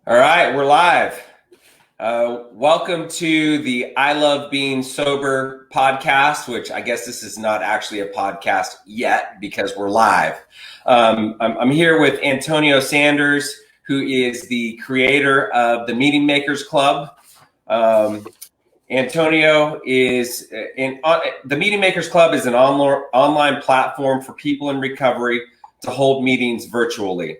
All right, we're live. Welcome to the I Love Being Sober podcast, which I guess this is not actually a podcast yet because we're live. I'm here with Antonio Sanders, who is the creator of the Meeting Makers Club. Antonio is the Meeting Makers Club is an online platform for people in recovery to hold meetings virtually.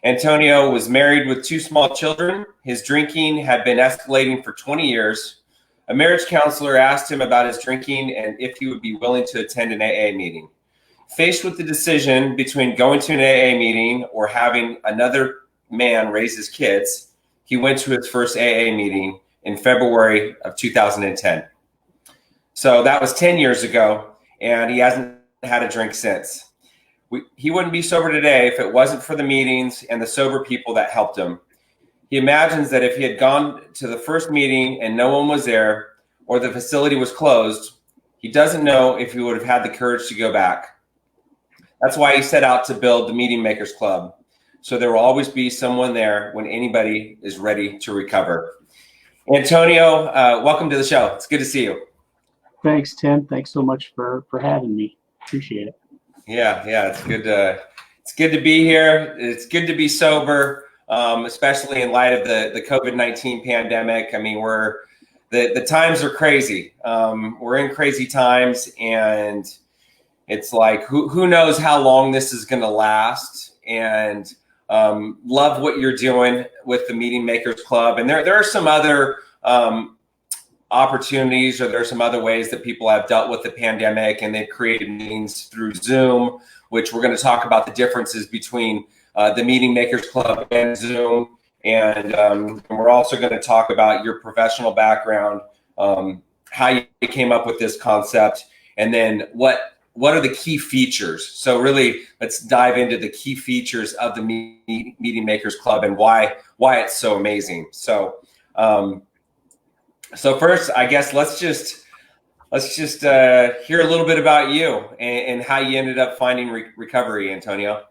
Antonio was married with 2 small children. His drinking had been escalating for 20 years. A marriage counselor asked him about his drinking and if he would be willing to attend an AA meeting. Faced with the decision between going to an AA meeting or having another man raise his kids, he went to his first AA meeting in February of 2010. So that was 10 years ago, and he hasn't had a drink since. He wouldn't be sober today if it wasn't for the meetings and the sober people that helped him. He imagines that if he had gone to the first meeting and no one was there or the facility was closed, he doesn't know if he would have had the courage to go back. That's why he set out to build the Meeting Makers Club. So there will always be someone there when anybody is ready to recover. Antonio, welcome to the show. It's good to see you. Thanks, Tim. Thanks so much for having me. Appreciate it. Yeah, it's good to be here. It's good to be sober, especially in light of the COVID-19 pandemic. I mean, the times are crazy. We're in crazy times, and it's like who knows how long this is going to last. And love what you're doing with the Meeting Makers Club. And there are some other opportunities, or there are some other ways that people have dealt with the pandemic, and they've created meetings through Zoom, which we're going to talk about the differences between the Meeting Makers Club and Zoom. And we're also going to talk about your professional background, how you came up with this concept, and then what are the key features. So really, let's dive into the key features of the Meeting Makers Club and why it's so amazing. So first, I guess let's just hear a little bit about you and how you ended up finding recovery, Antonio.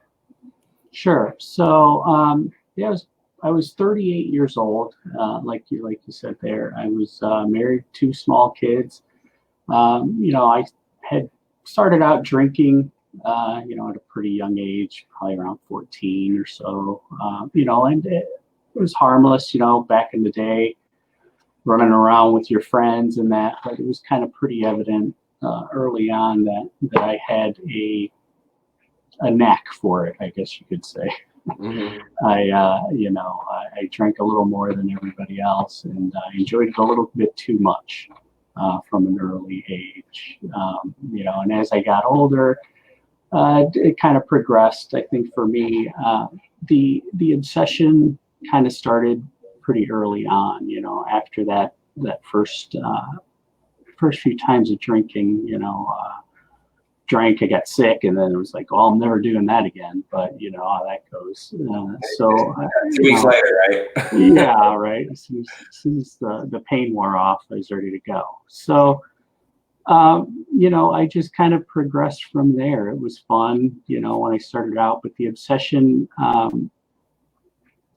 Sure. So I was 38 years old. Like you said there, I was married, 2 small kids. I had started out drinking, at a pretty young age, probably around 14 or so. And it was harmless, back in the day, running around with your friends and that, but it was kind of pretty evident early on that I had a knack for it, I guess you could say. Mm-hmm. I drank a little more than everybody else, and I enjoyed it a little bit too much from an early age. And as I got older, it kind of progressed. I think for me, the obsession kind of started pretty early on, after that first few times of drinking, drank, I got sick, and then it was like, well, I'm never doing that again. But you know how that goes. 2 weeks later, right? Yeah, right. As soon as the pain wore off, I was ready to go. So, I just kind of progressed from there. It was fun, when I started out, but the obsession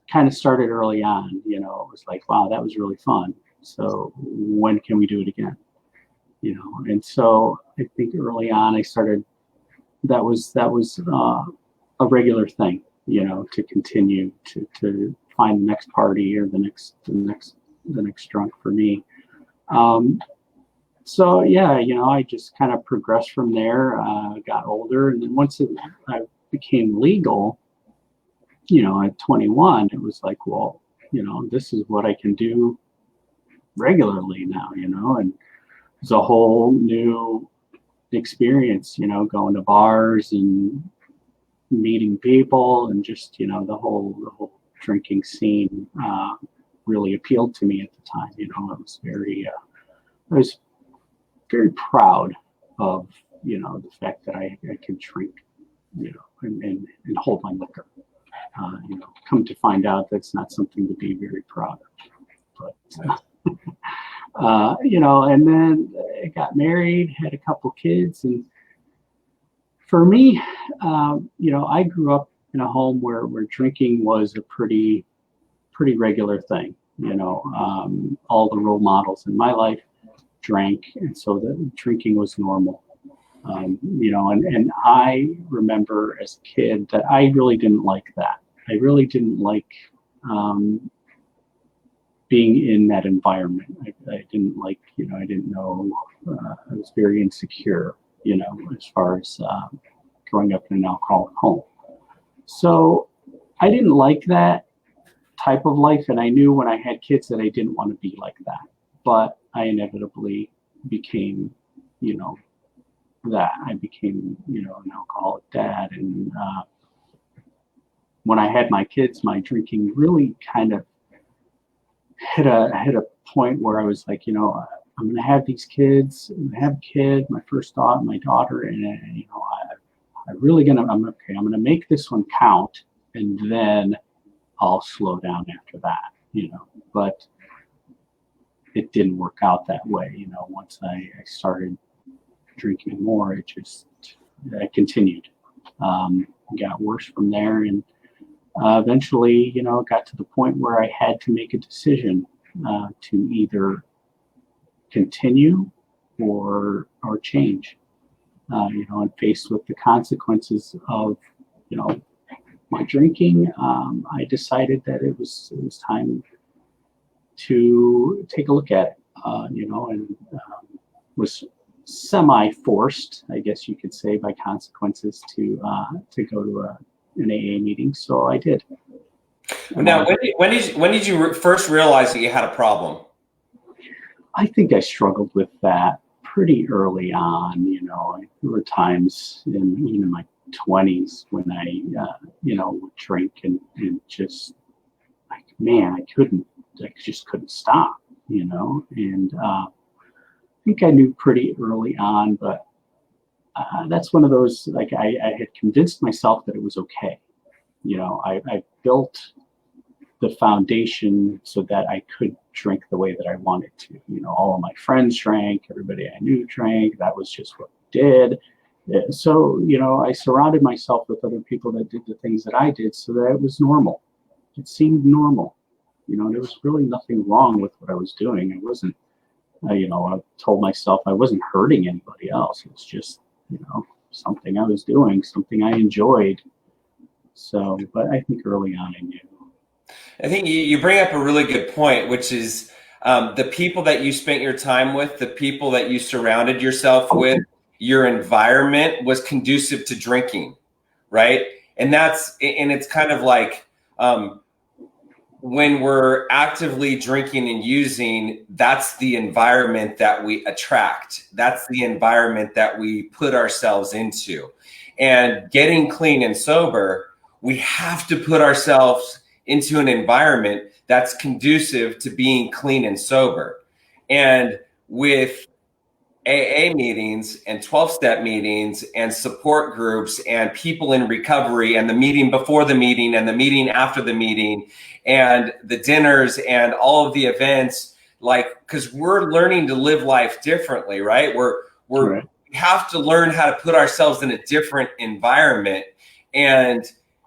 kind of started early on. It was like, wow, that was really fun. So when can we do it again? And so I think early on I started, that was a regular thing, to continue to find the next party or the next drunk for me. So yeah, I just kind of progressed from there, got older. And then once I became legal, at 21, it was like, well, this is what I can do regularly now, and it's a whole new experience, going to bars and meeting people, and just, the whole drinking scene really appealed to me at the time. I was very proud of, the fact that I could drink, and hold my liquor. Come to find out that's not something to be very proud of. But, and then I got married, had a couple kids. And for me, I grew up in a home where drinking was a pretty pretty regular thing. All the role models in my life drank, and so the drinking was normal. And I remember as a kid that I really didn't like that. I really didn't like being in that environment. I didn't like, I didn't know, I was very insecure, as far as growing up in an alcoholic home. So I didn't like that type of life. And I knew when I had kids that I didn't want to be like that. But I inevitably became, that. I became, an alcoholic dad. And when I had my kids, my drinking really kind of hit a point where I was like, I'm going to have these kids. I'm going to have a kid, my first daughter, and I'm going to make this one count, and then I'll slow down after that, But it didn't work out that way, Once I started drinking more, I continued. Got worse from there, and eventually, it got to the point where I had to make a decision to either continue or change. And faced with the consequences of, my drinking, I decided that it was time to take a look at it, and was semi-forced, I guess you could say, by consequences to go to an AA meeting. So I did. Now, when did you first realize that you had a problem? I think I struggled with that pretty early on. There were times in my 20s when I, would drink and just like, man, I just couldn't stop, and I think I knew pretty early on, but that's one of those, like, I had convinced myself that it was okay. I built the foundation so that I could drink the way that I wanted to. All of my friends drank, everybody I knew drank. That was just what we did. So, I surrounded myself with other people that did the things that I did so that it was normal. It seemed normal. There was really nothing wrong with what I was doing. I wasn't, I told myself I wasn't hurting anybody else. It was just, something I was doing, something I enjoyed. So, but I think early on I knew. I think you bring up a really good point, which is the people that you spent your time with, the people that you surrounded yourself with, your environment was conducive to drinking, right? And it's kind of like when we're actively drinking and using, that's the environment that we attract. That's the environment that we put ourselves into. And getting clean and sober, we have to put ourselves into an environment that's conducive to being clean and sober. And with AA meetings and 12-step meetings and support groups and people in recovery and the meeting before the meeting and the meeting after the meeting and the dinners and all of the events, because we're learning to live life differently, right? We have to learn how to put ourselves in a different environment. And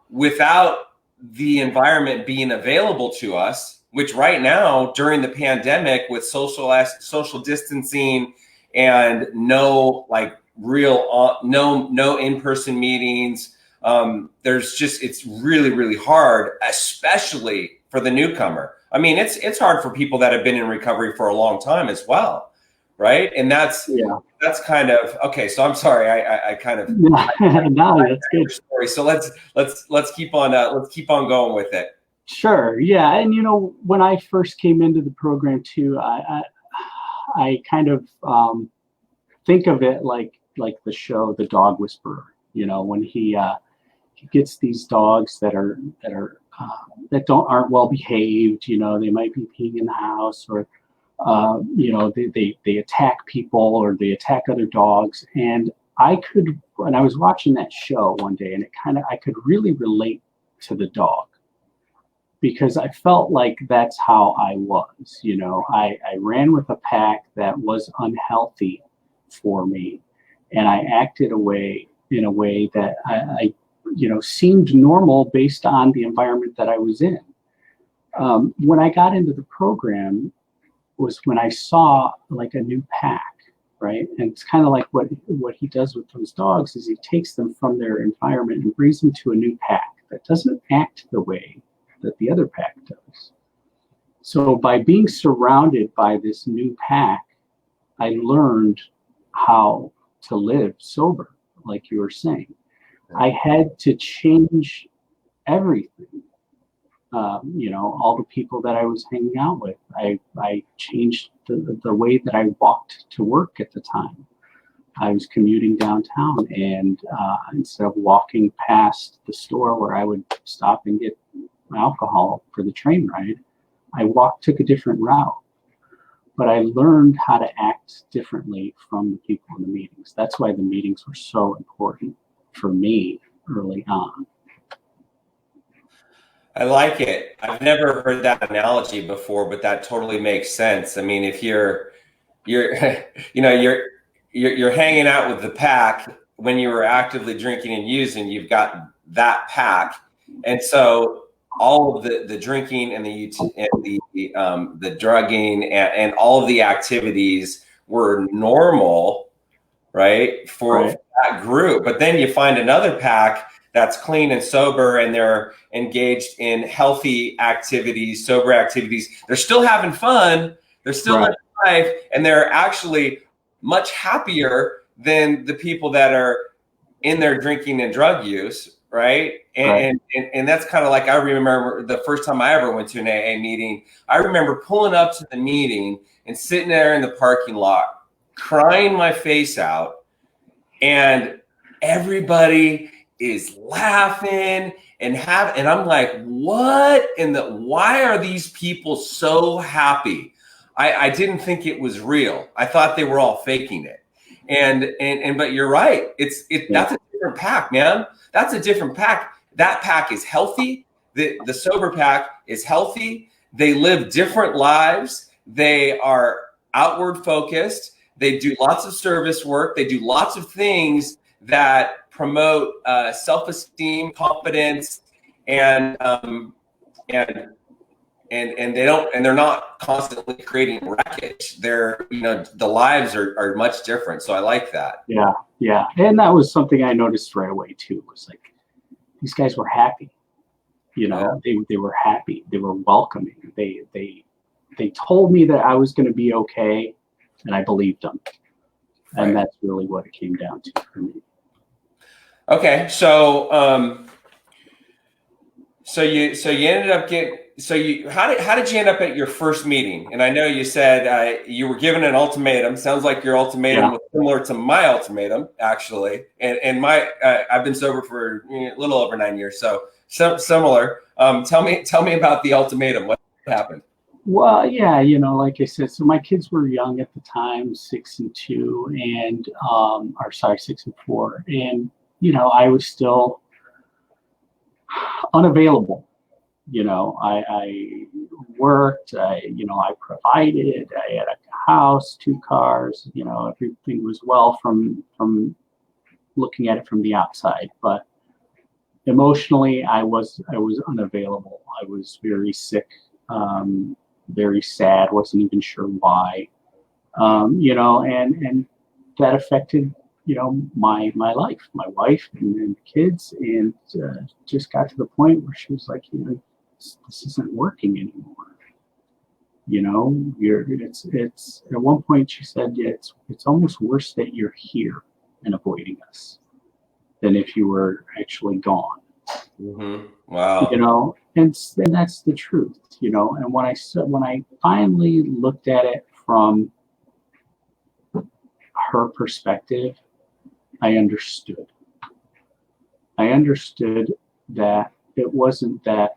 without the environment being available to us, which right now during the pandemic with social distancing and no in-person meetings, it's really, really hard, especially for the newcomer. I mean, it's hard for people that have been in recovery for a long time as well, right? And that's kind of okay. So I'm sorry, I kind of no, that's good story. So let's keep on going with it. Sure, yeah, and when I first came into the program too, I kind of think of it like the show The Dog Whisperer. When he gets these dogs that aren't well behaved. They might be peeing in the house, or they attack people or they attack other dogs. And when I was watching that show one day, and I could really relate to the dog, because I felt like that's how I was. I ran with a pack that was unhealthy for me, and I acted in a way that I seemed normal based on the environment that I was in. When I got into the program was when I saw like a new pack, right? And it's kind of like what he does with those dogs is he takes them from their environment and brings them to a new pack that doesn't act the way that the other pack does. So by being surrounded by this new pack, I learned how to live sober, like you were saying. I had to change everything. All the people that I was hanging out with. I changed the way that I walked to work at the time. I was commuting downtown, and instead of walking past the store where I would stop and get alcohol for the train ride, I took a different route. But I learned how to act differently from the people in the meetings. That's why the meetings were so important for me early on. I like it. I've never heard that analogy before, but that totally makes sense. I mean, if you're you're hanging out with the pack when you were actively drinking and using, you've got that pack, and so all of the drinking and the drugging and all of the activities were normal, right, for that group. But then you find another pack that's clean and sober, and they're engaged in healthy activities, sober activities. They're still having fun. They're still living life, and they're actually much happier than the people that are in their drinking and drug use, right? And that's kind of like, I remember the first time I ever went to an AA meeting. I remember pulling up to the meeting and sitting there in the parking lot, crying my face out, and everybody is laughing and I'm like, what why are these people so happy? I didn't think it was real. I thought they were all faking it. But you're right. That's a different pack, man. That's a different pack. That pack is healthy. The sober pack is healthy. They live different lives. They are outward focused. They do lots of service work. They do lots of things that promote self-esteem, confidence, and they're not constantly creating wreckage. The lives are much different. So I like that. Yeah. And that was something I noticed right away too, was like, these guys were happy. They were happy. They were welcoming. They told me that I was going to be okay, and I believed them. And that's really what it came down to for me. Okay. So you ended up how did you end up at your first meeting? And I know you said you were given an ultimatum. Sounds like your ultimatum was similar to my ultimatum, actually. And I've been sober for a little over 9 years, so similar. Tell me about the ultimatum. What happened? Well, yeah, like I said, so my kids were young at the time, 6 and 2, and 6 and 4, and I was still unavailable. I worked, I provided, I had a house, 2 cars, everything was well from looking at it from the outside, but emotionally I was unavailable. I was very sick, very sad, wasn't even sure why, and that affected my life, my wife, and kids, and just got to the point where she was like, this isn't working anymore. It's at one point she said, it's almost worse that you're here and avoiding us than if you were actually gone. Mm-hmm. Wow. And that's the truth. And when I finally looked at it from her perspective, I understood that it wasn't that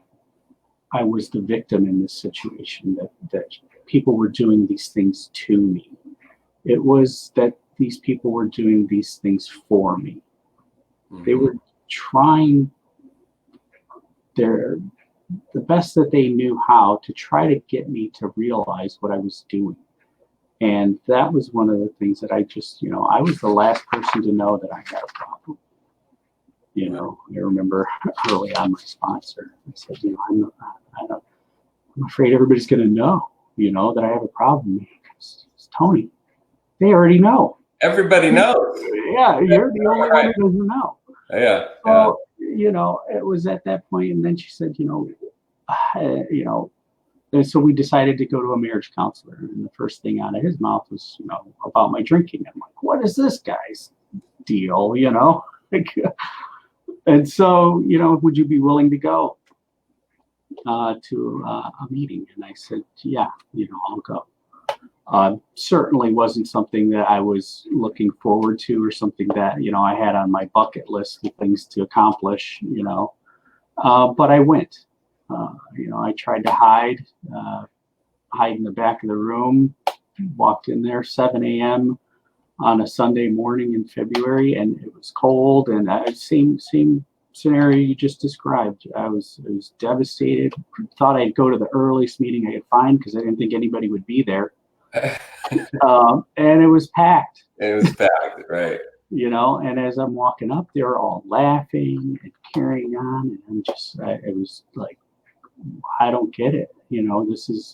I was the victim in this situation, that people were doing these things to me. It was that these people were doing these things for me. Mm-hmm. They were trying the best that they knew how to try to get me to realize what I was doing. And that was one of the things that I just, I was the last person to know that I had a problem. I remember early on my sponsor, I said, I'm afraid everybody's going to know, that I have a problem. It's Tony, they already know. Everybody knows. Yeah, you're the only one who doesn't know. Yeah. So, it was at that point, and then she said, and so we decided to go to a marriage counselor. And the first thing out of his mouth was, about my drinking. I'm like, what is this guy's deal? And so, would you be willing to go to a meeting? And I said, yeah, I'll go. Certainly wasn't something that I was looking forward to, or something that, I had on my bucket list of things to accomplish, but I went. I tried to hide in the back of the room, walked in there 7 a.m. on a Sunday morning in February, and it was cold, and same scenario you just described. I was devastated. Thought I'd go to the earliest meeting I could find because I didn't think anybody would be there. And it was packed. It was packed, right. And as I'm walking up, they were all laughing and carrying on, and it was like, I don't get it.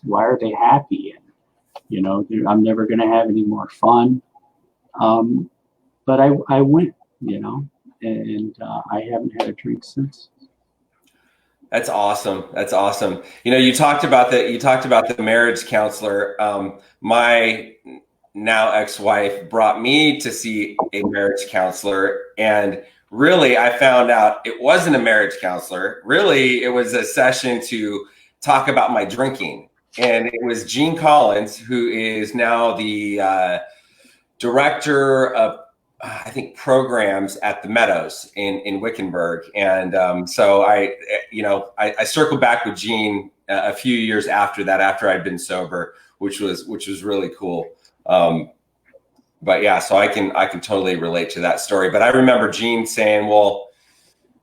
Why are they happy? And, I'm never going to have any more fun. But I went, and I haven't had a drink since. That's awesome. That's awesome. You talked about the marriage counselor. My now ex-wife brought me to see a marriage counselor, and really I found out it wasn't a marriage counselor. Really, it was a session to talk about my drinking. And it was Gene Collins, who is now the director of, I think, programs at the Meadows in Wickenburg. And so I circled back with Gene a few years after that, after I'd been sober, which was really cool. But yeah, so I can totally relate to that story. But I remember Gene saying, well,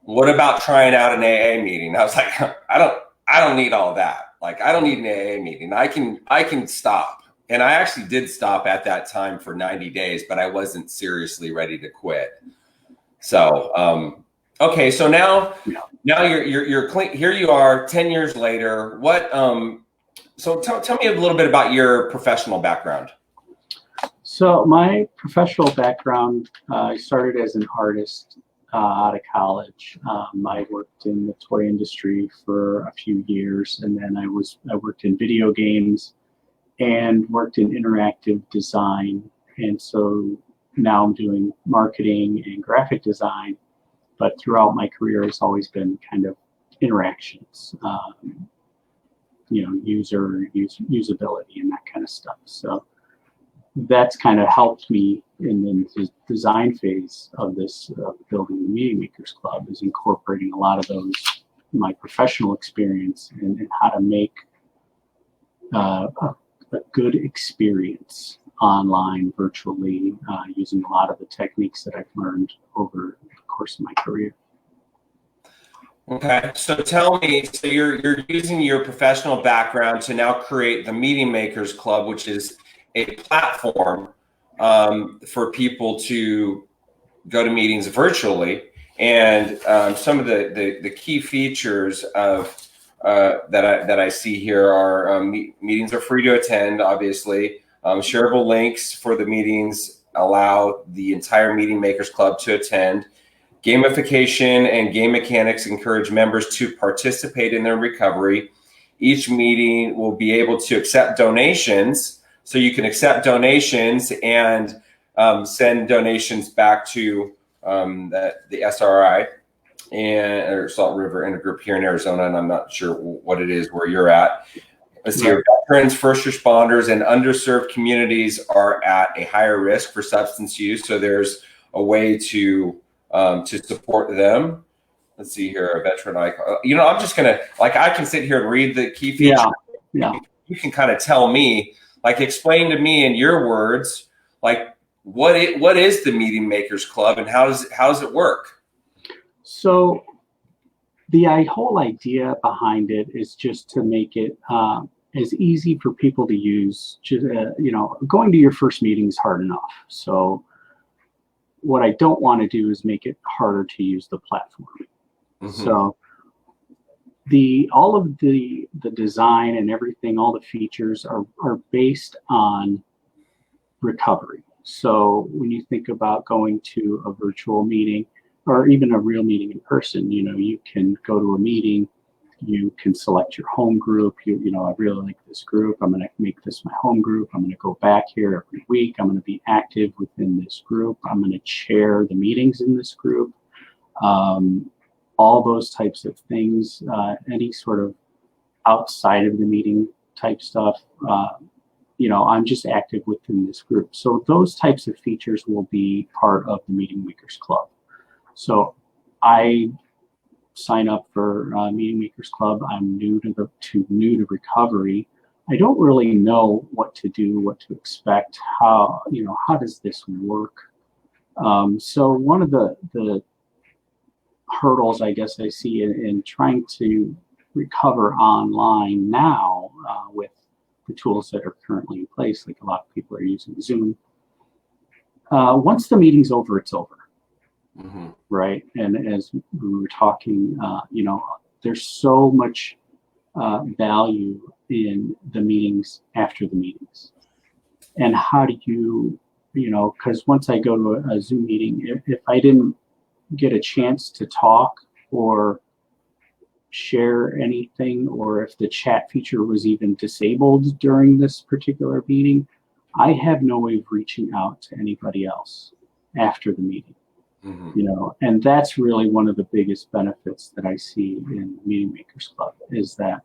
what about trying out an AA meeting? I was like, I don't need all that. Like, I don't need an AA meeting. I can stop. And I actually did stop at that time for 90 days, but I wasn't seriously ready to quit. So, okay. So now you're clean. Here you are 10 years later. What, so tell me a little bit about your professional background. So my professional background, I started as an artist out of college. I worked in the toy industry for a few years, and then I worked in video games and worked in interactive design. And so now I'm doing marketing and graphic design, but throughout my career, it's always been kind of interactions, usability and that kind of stuff. So that's kind of helped me in the design phase of this building the Meeting Makers Club, is incorporating a lot of those, my professional experience and how to make a good experience online, virtually, using a lot of the techniques that I've learned over the course of my career. Okay, so tell me, so you're using your professional background to now create the Meeting Makers Club, which is a platform for people to go to meetings virtually. And some of the key features of that I see here are meetings are free to attend, obviously. Shareable links for the meetings allow the entire Meeting Makers Club to attend. Gamification and game mechanics encourage members to participate in their recovery. Each meeting will be able to accept donations, so you can accept donations and send donations back to the SRI or Salt River Intergroup here in Arizona, and I'm not sure what it is where you're at. Let's see here. Veterans, first responders, and underserved communities are at a higher risk for substance use, so there's a way to support them. Let's see here, a veteran icon. I'm just gonna, I can sit here and read the key features. Yeah. You can kind of tell me, explain to me in your words, what is the Meeting Makers Club and how does it work? So the whole idea behind it is just to make it as easy for people to use. Going to your first meeting is hard enough. So what I don't want to do is make it harder to use the platform. Mm-hmm. So all of the design and everything, all the features are based on recovery. So when you think about going to a virtual meeting or even a real meeting in person, you can go to a meeting, you can select your home group. I really like this group. I'm going to make this my home group. I'm going to go back here every week. I'm going to be active within this group. I'm going to chair the meetings in this group. All those types of things, any sort of outside of the meeting type stuff, I'm just active within this group. So those types of features will be part of the Meeting Makers Club. So I sign up for Meeting Makers Club. I'm new to recovery. I don't really know what to do, what to expect, how does this work? So one of the hurdles I guess I see in trying to recover online now with the tools that are currently in place, like a lot of people are using Zoom. Once the meeting's over, it's over. Mm-hmm. Right. And as we were talking, there's so much value in the meetings after the meetings. And how do you, because once I go to a Zoom meeting, if I didn't get a chance to talk or share anything, or if the chat feature was even disabled during this particular meeting, I have no way of reaching out to anybody else after the meeting. Mm-hmm. And that's really one of the biggest benefits that I see in Meeting Makers Club, is that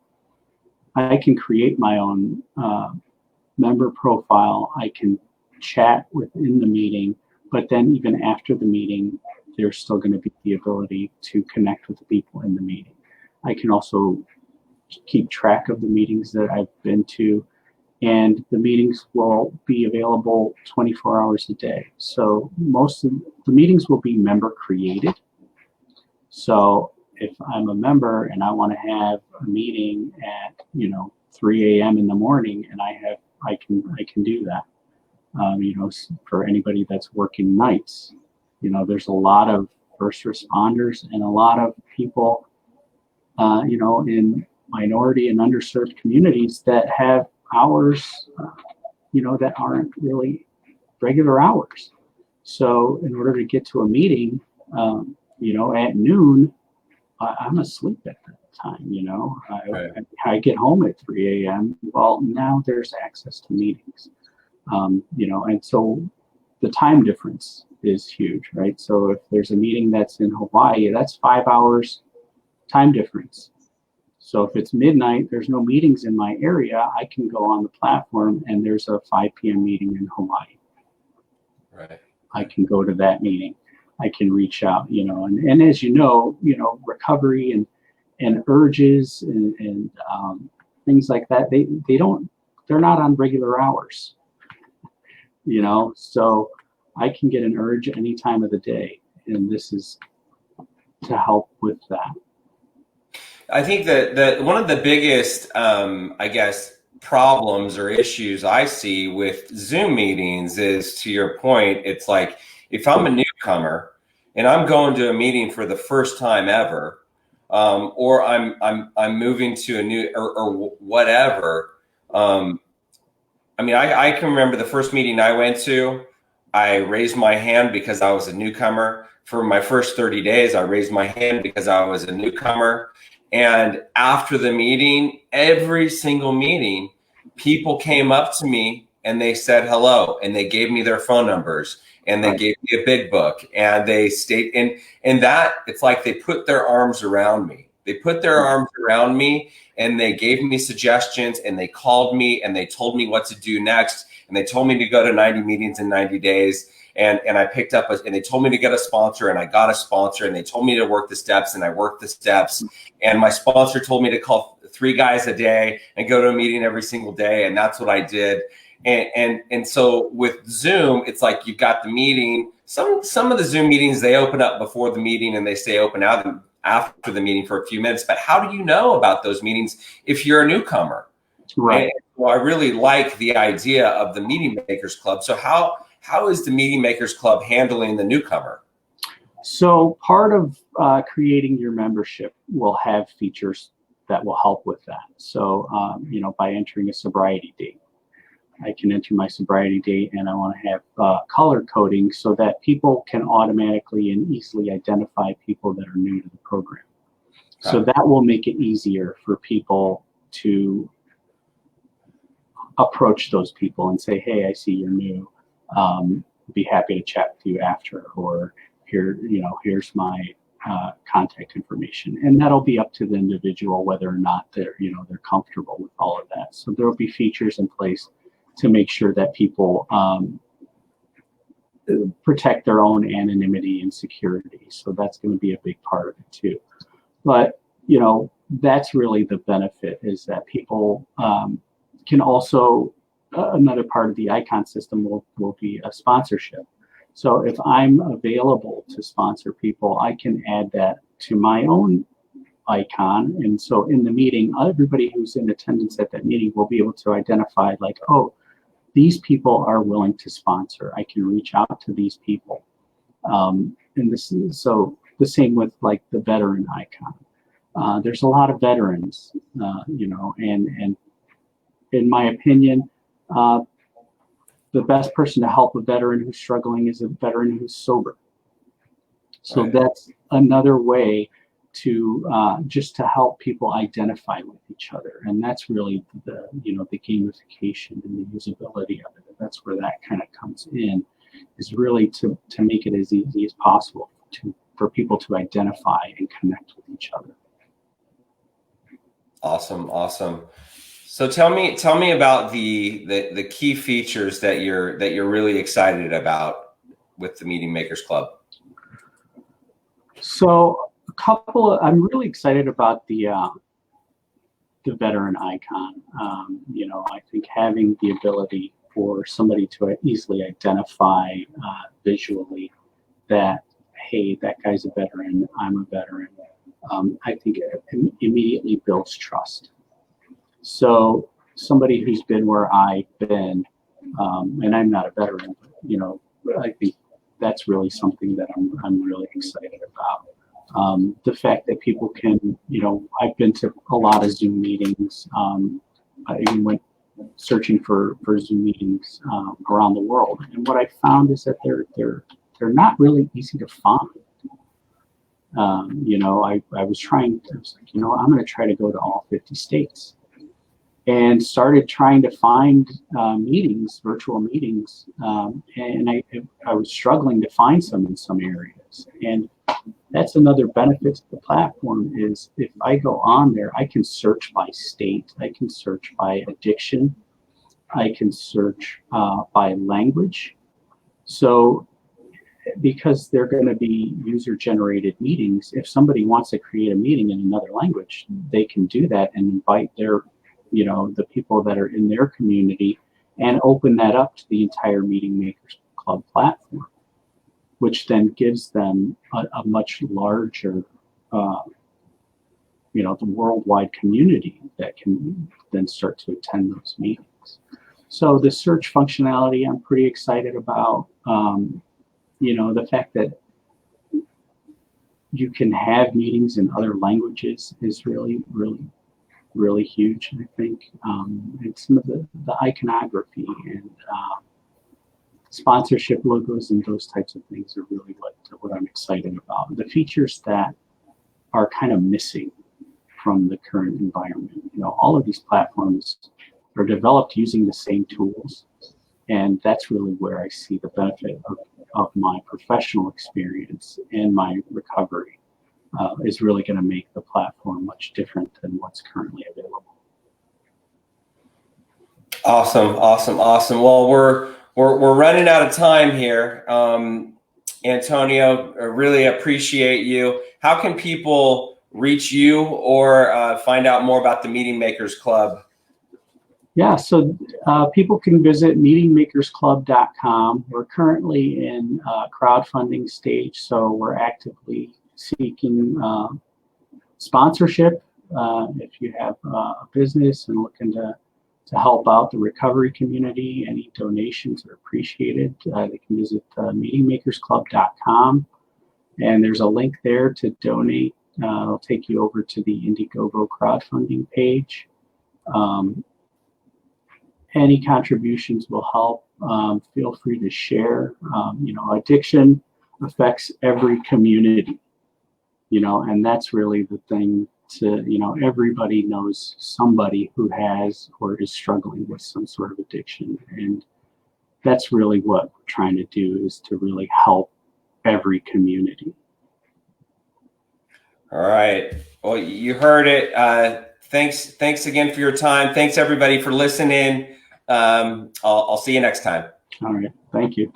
I can create my own member profile. I can chat within the meeting, but then even after the meeting, there's still going to be the ability to connect with the people in the meeting. I can also keep track of the meetings that I've been to, and the meetings will be available 24 hours a day. So most of the meetings will be member created. So if I'm a member and I want to have a meeting at 3 a.m. in the morning, and I can do that. For anybody that's working nights, there's a lot of first responders and a lot of people, in minority and underserved communities that have hours, that aren't really regular hours. So in order to get to a meeting, at noon, I'm asleep at that time, Right. I get home at 3 a.m. Well, now there's access to meetings, and so the time difference is huge, right? So if there's a meeting that's in Hawaii, that's 5 hours time difference. So if it's midnight, there's no meetings in my area, I can go on the platform and there's a 5 p.m. meeting in Hawaii. Right. I can go to that meeting. I can reach out, and as recovery and urges and things like that, they're not on regular hours, so I can get an urge any time of the day, and this is to help with that. I think that one of the biggest, problems or issues I see with Zoom meetings is, to your point, it's like if I'm a newcomer and I'm going to a meeting for the first time ever, or I'm moving to a new or whatever. I can remember the first meeting I went to. I raised my hand because I was a newcomer. For my first 30 days, I raised my hand because I was a newcomer. And after the meeting, every single meeting, people came up to me and they said hello, and they gave me their phone numbers, and they gave me a big book, and they stayed in that. It's like they put their arms around me. They put their arms around me, and they gave me suggestions, and they called me, and they told me what to do next, and they told me to go to 90 meetings in 90 days. And I picked up and they told me to get a sponsor, and I got a sponsor, and they told me to work the steps, and I worked the steps. And my sponsor told me to call 3 guys a day and go to a meeting every single day. And that's what I did. And so with Zoom, it's like you've got the meeting. Some of the Zoom meetings, they open up before the meeting and they stay open out after the meeting for a few minutes. But how do you know about those meetings if you're a newcomer? Right. And so I really like the idea of the Meeting Makers Club. So how is the Meeting Makers Club handling the newcomer? So part of creating your membership will have features that will help with that. So, by entering a sobriety date, I can enter my sobriety date, and I want to have color coding so that people can automatically and easily identify people that are new to the program. So that will make it easier for people to approach those people and say, hey, I see you're new. Be happy to chat with you after, or here's my contact information. And that'll be up to the individual whether or not they're comfortable with all of that. So there will be features in place to make sure that people protect their own anonymity and security. So that's going to be a big part of it too. But that's really the benefit, is that people can also, another part of the icon system will be a sponsorship. So if I'm available to sponsor people, I can add that to my own icon. And so in the meeting, everybody who's in attendance at that meeting will be able to identify, like, oh, these people are willing to sponsor. I can reach out to these people. And this is so the same with like the veteran icon. There's a lot of veterans, and in my opinion, the best person to help a veteran who's struggling is a veteran who's sober. So that's another way to just to help people identify with each other, and that's really the gamification and the usability of it. That's where that kind of comes in, is really to make it as easy as possible for people to identify and connect with each other. Awesome. So tell me about the key features that you're really excited about with the Meeting Makers Club. So I'm really excited about the veteran icon. I think having the ability for somebody to easily identify visually that, hey, that guy's a veteran, I'm a veteran, I think it immediately builds trust. So somebody who's been where I've been, and I'm not a veteran, but I think that's really something that I'm really excited about. The fact that people can, I've been to a lot of Zoom meetings. I even went searching for Zoom meetings around the world, and what I found is that they're not really easy to find. I was like, I'm going to try to go to all 50 states, and started trying to find virtual meetings, and I was struggling to find some in some areas. And that's another benefit to the platform, is if I go on there, I can search by state, I can search by addiction, I can search by language. So because they're going to be user-generated meetings, if somebody wants to create a meeting in another language, they can do that and invite their, the people that are in their community, and open that up to the entire Meeting Makers Club platform, which then gives them a much larger, the worldwide community that can then start to attend those meetings. So the search functionality, I'm pretty excited about. The fact that you can have meetings in other languages is really, really, really huge, I think. And some of the iconography and sponsorship logos and those types of things are really what I'm excited about. The features that are kind of missing from the current environment. All of these platforms are developed using the same tools, and that's really where I see the benefit of my professional experience and my recovery is really going to make the platform much different than what's currently available. Awesome. Well, we're running out of time here. Antonio, I really appreciate you. How can people reach you or find out more about the Meeting Makers Club? Yeah, so people can visit meetingmakersclub.com. We're currently in crowdfunding stage, so we're actively seeking sponsorship. If you have a business and looking to help out the recovery community, any donations are appreciated. They can visit meetingmakersclub.com, and there's a link there to donate it'll take you over to the Indiegogo crowdfunding page. Any contributions will help. Feel free to share. Addiction affects every community, and that's really the thing everybody knows somebody who has or is struggling with some sort of addiction. And that's really what we're trying to do, is to really help every community. All right. Well, you heard it. Thanks again for your time. Thanks everybody for listening. I'll see you next time. All right. Thank you.